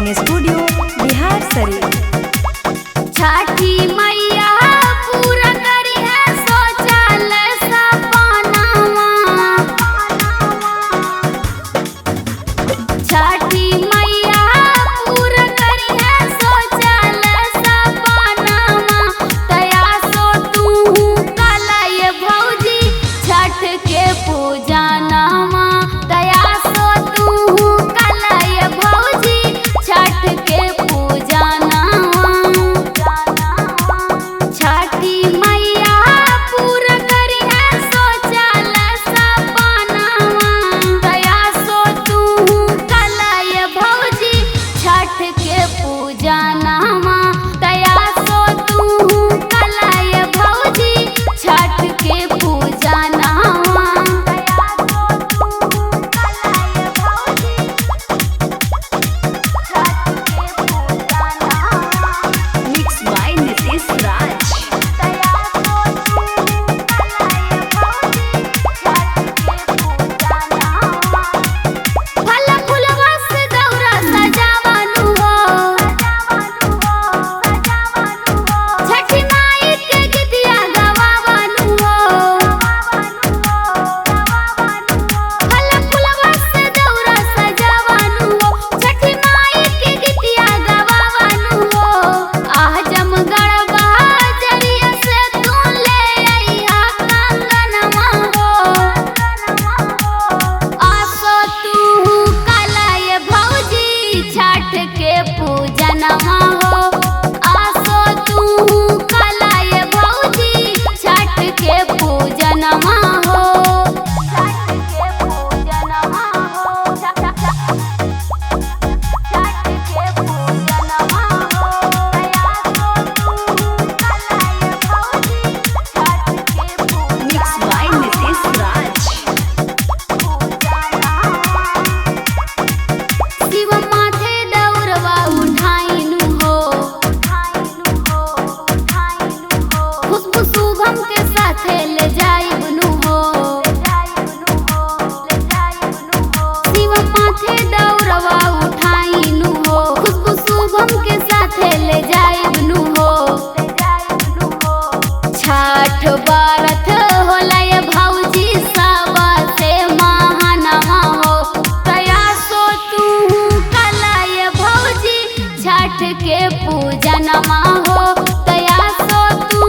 Recording studio Bihar Sharif. छठी मैया पूरा करी है सोचल सपनावा। छठी मैया पूरा करी है सोचल सपनावा। तया सो तू कलय भौजी छठ के पूजा नामा। तया सो तू कलय भौजी छठ के पूजा नामा। छठी मैया पूरा करी है सोचल सपनावा। तया सो तू कलय भौजी छठ के पूजा नामा। तया सो तू कलय भौजी छठ के पूजा नामा। मिक्स बाय नीतीश राज। फल फूलवा से दौरा सजावनु हो। छठी माई के गीतिया गवावनु हो। फल फूलवा से दौरा सजावनु हो। छठी माई के गीतिया गवावनु हो। आजमगढ़ बहाजरिया से तू ले अइहा कंगनवा हो। आसो तू कलय भौजी छठ के पूजनवा हो। आसो तू कलय भौजी छठ के पूजनवा हो। छठ के पूजनवा हो। छठ के पूजनवा हो। तया सो तू कलय भौजी छठ के मिक्स बाय नीतीश राज। शिव माथे दौरवा उठाइनु हो। खुशबू शुभम के साथे ले जाइबनु हो। शिव माथे दौरवा उठाइनु हो। खुशबू शुभम के साथे ले जाइबनु हो। छठ व्रत होलय भौजी सबसे महानवा हो। तया सो तू कलय भौजी छठ के पूजनवा हो। तया सो तू